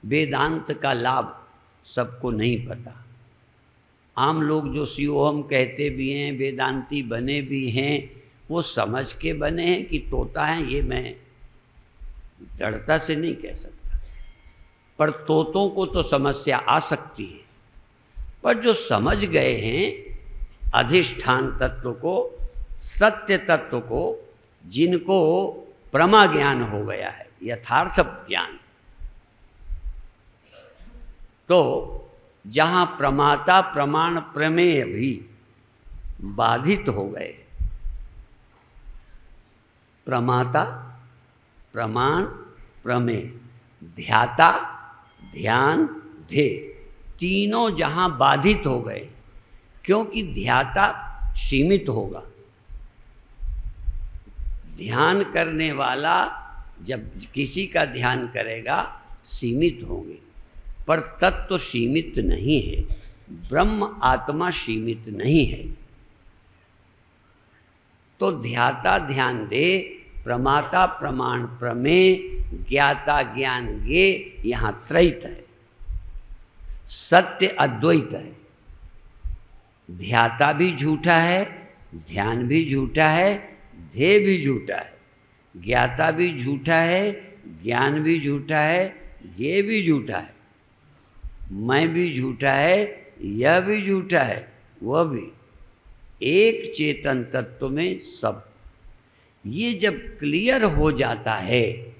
वेदांत का लाभ सबको नहीं पता। आम लोग जो शिवोहम कहते भी हैं, वेदांती बने भी हैं, वो समझ के बने हैं कि तोता है, ये मैं दृढ़ता से नहीं कह सकता। पर तोतों को तो समस्या आ सकती है, पर जो समझ गए हैं अधिष्ठान तत्व को, सत्य तत्व को, जिनको प्रमा ज्ञान हो गया है, यथार्थ ज्ञान, तो जहाँ प्रमाता प्रमाण प्रमेय भी बाधित हो गए, प्रमाता प्रमाण प्रमेय, ध्याता ध्यान ध्येय, तीनों जहाँ बाधित हो गए, क्योंकि ध्याता सीमित होगा, ध्यान करने वाला जब किसी का ध्यान करेगा सीमित होंगे, पर तत्व सीमित नहीं है, ब्रह्म आत्मा सीमित नहीं है। तो ध्याता ध्यान दे, प्रमाता प्रमाण प्रमेय, ज्ञाता ज्ञान गे, यहाँ त्रैत है, सत्य अद्वैत है। ध्याता भी झूठा है, ध्यान भी झूठा है, ध्येय भी झूठा है, ज्ञाता भी झूठा है, ज्ञान भी झूठा है, ये भी झूठा है, मैं भी झूठा है, यह भी झूठा है, वह भी। एक चेतन तत्व में सब। ये जब क्लियर हो जाता है,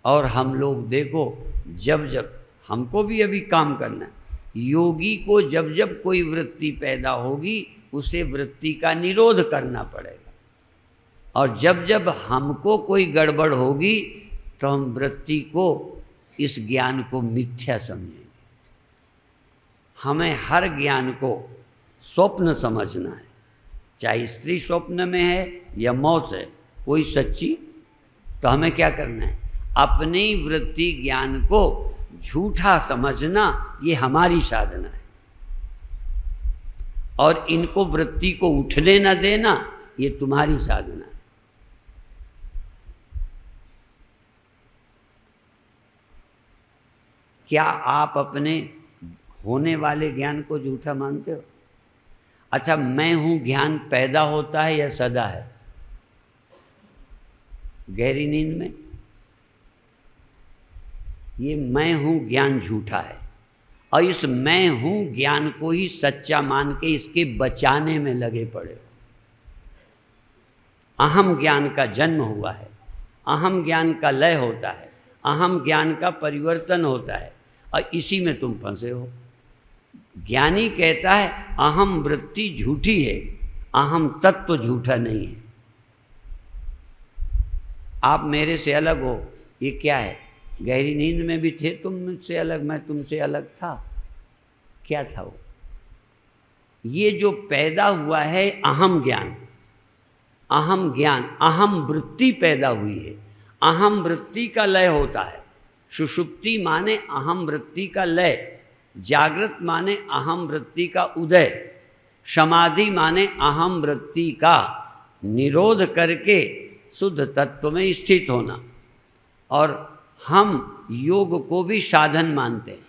और हम लोग देखो, जब जब हमको भी अभी काम करना है, योगी को जब जब कोई वृत्ति पैदा होगी उसे वृत्ति का निरोध करना पड़ेगा, और जब जब हमको कोई गड़बड़ होगी तो हम वृत्ति को, इस ज्ञान को मिथ्या समझेंगे। हमें हर ज्ञान को स्वप्न समझना है, चाहे स्त्री स्वप्न में है या मौत है, कोई सच्ची। तो हमें क्या करना है, अपनी वृत्ति ज्ञान को झूठा समझना, ये हमारी साधना है, और इनको वृत्ति को उठने न देना, ये तुम्हारी साधना है। क्या आप अपने होने वाले ज्ञान को झूठा मानते हो? अच्छा, मैं हूं ज्ञान पैदा होता है या सदा है? गहरी नींद में ये मैं हूं ज्ञान झूठा है, और इस मैं हूं ज्ञान को ही सच्चा मान के इसके बचाने में लगे पड़े हो। अहम ज्ञान का जन्म हुआ है, अहम ज्ञान का लय होता है, अहम ज्ञान का परिवर्तन होता है, और इसी में तुम फंसे हो। ज्ञानी कहता है अहम वृत्ति झूठी है, अहम तत्व झूठा नहीं है। आप मेरे से अलग हो, ये क्या है? गहरी नींद में भी थे तुम मुझसे अलग, मैं तुमसे अलग था, क्या था वो? ये जो पैदा हुआ है अहम ज्ञान, अहम ज्ञान, अहम वृत्ति पैदा हुई है, अहम वृत्ति का लय होता है। सुषुप्ति माने अहम वृत्ति का लय, जागृत माने अहम वृत्ति का उदय, समाधि माने अहम वृत्ति का निरोध करके शुद्ध तत्व में स्थित होना। और हम योग को भी साधन मानते हैं।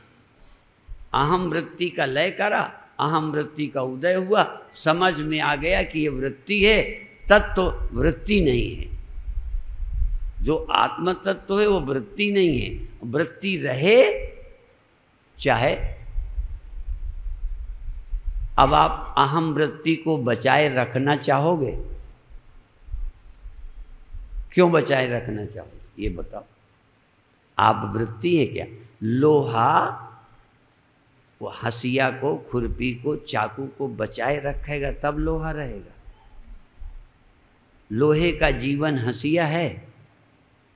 अहम वृत्ति का लय करा, अहम वृत्ति का उदय हुआ, समझ में आ गया कि ये वृत्ति है, तत्व वृत्ति नहीं है। जो आत्म तत्व है वो वृत्ति नहीं है, वृत्ति रहे चाहे। अब आप अहम वृत्ति को बचाए रखना चाहोगे? क्यों बचाए रखना चाहोगे ये बताओ? आप वृत्ति है क्या? लोहा वो हसिया को, खुरपी को, चाकू को बचाए रखेगा तब लोहा रहेगा। लोहे का जीवन हसिया है,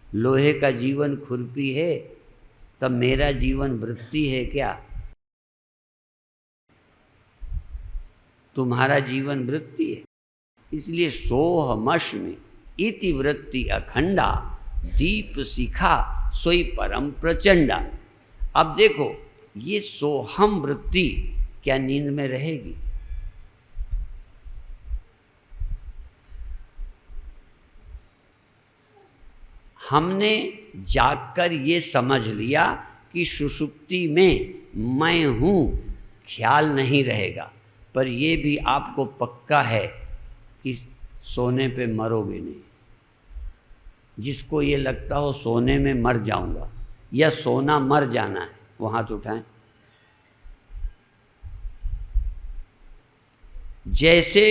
लोहे का जीवन खुरपी है, तब मेरा जीवन वृत्ति है क्या? तुम्हारा जीवन वृत्ति है। इसलिए सोहमश्मि इति वृत्ति अखंडा, दीप शिखा सोई परम प्रचंडा। अब देखो, ये सोहम वृत्ति क्या नींद में रहेगी? हमने जागकर ये समझ लिया कि सुषुप्ति में मैं हूँ ख्याल नहीं रहेगा, पर ये भी आपको पक्का है कि सोने पे मरोगे नहीं। जिसको ये लगता हो सोने में मर जाऊंगा या सोना मर जाना है, वो हाथ उठाएं। जैसे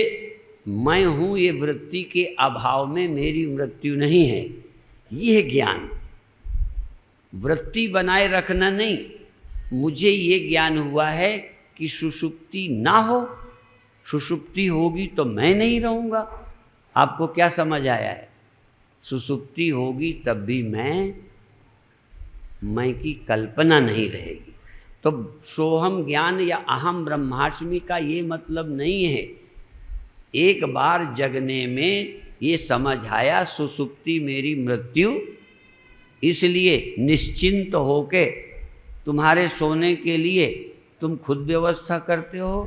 मैं हूँ ये वृत्ति के अभाव में मेरी मृत्यु नहीं है, यह ज्ञान वृत्ति बनाए रखना नहीं। मुझे ये ज्ञान हुआ है कि सुषुप्ति ना हो, सुषुप्ति होगी तो मैं नहीं रहूँगा। आपको क्या समझ आया है? सुषुप्ति होगी तब भी मैं की कल्पना नहीं रहेगी। तो सोहम ज्ञान या अहम ब्रह्मास्मि का ये मतलब नहीं है। एक बार जगने में ये समझ आया सुषुप्ति मेरी मृत्यु, इसलिए निश्चिंत होके तुम्हारे सोने के लिए तुम खुद व्यवस्था करते हो,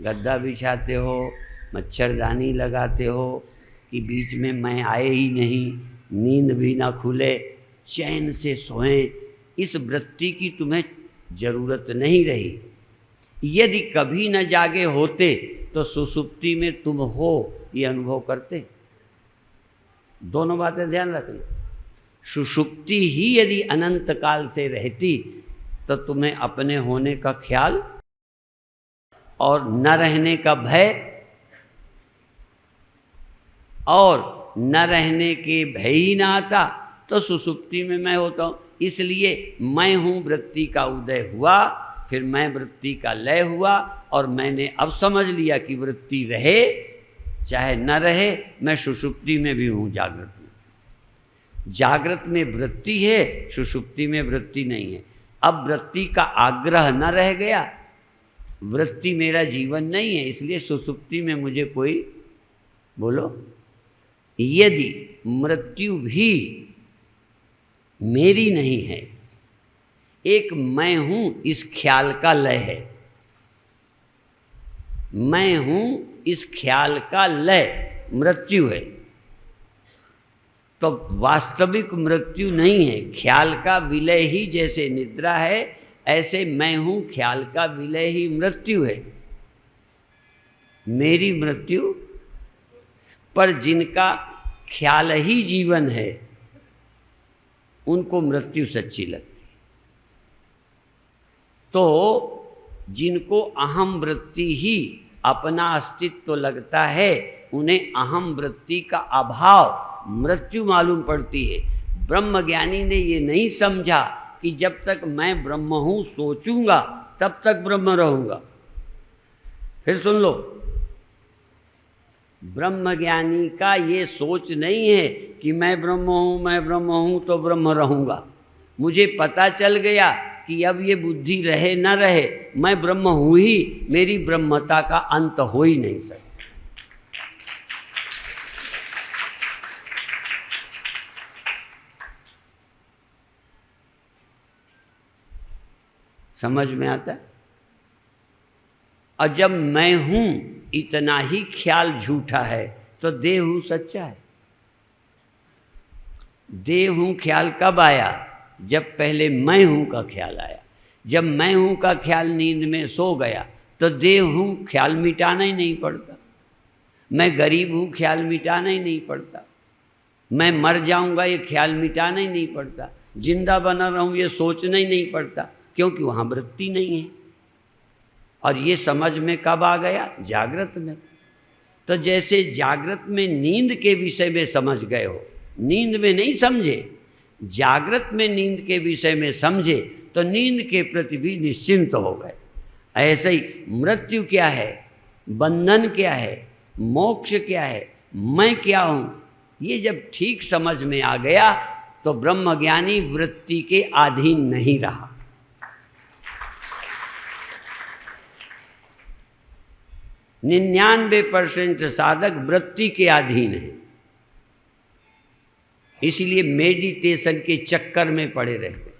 गद्दा बिछाते हो, मच्छरदानी लगाते हो कि बीच में मैं आए ही नहीं, नींद भी ना खुले, चैन से सोएं। इस वृत्ति की तुम्हें जरूरत नहीं रही। यदि कभी न जागे होते तो सुषुप्ति में तुम हो ये अनुभव करते। दोनों बातें ध्यान रखना। सुषुप्ति ही यदि अनंत काल से रहती तो तुम्हें अपने होने का ख्याल और न रहने का भय और न रहने के भय ही ना आता, तो सुषुप्ति में मैं होता हूँ। इसलिए मैं हूँ वृत्ति का उदय हुआ, फिर मैं वृत्ति का लय हुआ, और मैंने अब समझ लिया कि वृत्ति रहे चाहे न रहे, मैं सुषुप्ति में भी हूँ, जागृत में। जागृत में वृत्ति है, सुषुप्ति में वृत्ति नहीं है। अब वृत्ति का आग्रह न रह गया, वृत्ति मेरा जीवन नहीं है, इसलिए सुषुप्ति में मुझे कोई, बोलो, यदि मृत्यु भी मेरी नहीं है, एक मैं हूं इस ख्याल का लय है। मैं हूं इस ख्याल का लय मृत्यु है। तो वास्तविक मृत्यु नहीं है, ख्याल का विलय ही जैसे निद्रा है, ऐसे मैं हूं ख्याल का विलय ही मृत्यु है। मेरी मृत्यु पर जिनका ख्याल ही जीवन है उनको मृत्यु सच्ची लगती। तो जिनको अहम वृत्ति ही अपना अस्तित्व लगता है, उन्हें अहम वृत्ति का अभाव मृत्यु मालूम पड़ती है। ब्रह्मज्ञानी ने ये नहीं समझा कि जब तक मैं ब्रह्म हूँ सोचूंगा तब तक ब्रह्म रहूँगा। फिर सुन लो, ब्रह्मज्ञानी का ये सोच नहीं है कि मैं ब्रह्म हूँ तो ब्रह्म रहूँगा। मुझे पता चल गया कि अब ये बुद्धि रहे न रहे, मैं ब्रह्म हूँ ही, मेरी ब्रह्मता का अंत हो ही नहीं सकता। समझ में आता है? और जब मैं हूं इतना ही ख्याल झूठा है तो देह हूं सच्चा है। देह हूं ख्याल कब आया? जब पहले मैं हूं का ख्याल आया। जब मैं हूं का ख्याल नींद में सो गया तो देह हूं ख्याल मिटाना ही नहीं पड़ता। मैं गरीब हूं ख्याल मिटाना ही नहीं पड़ता। मैं मर जाऊंगा ये ख्याल मिटाना ही नहीं पड़ता। जिंदा बना रहूं ये सोचना ही नहीं पड़ता, क्योंकि वहाँ वृत्ति नहीं है। और ये समझ में कब आ गया? जागृत में। तो जैसे जागृत में नींद के विषय में समझ गए हो, नींद में नहीं समझे, जागृत में नींद के विषय में समझे तो नींद के प्रति भी निश्चिंत हो गए। ऐसे ही मृत्यु क्या है, बंधन क्या है, मोक्ष क्या है, मैं क्या हूँ, ये जब ठीक समझ में आ गया तो ब्रह्मज्ञानी वृत्ति के अधीन नहीं रहा। 99% साधक वृत्ति के अधीन है, इसलिए मेडिटेशन के चक्कर में पड़े रहते।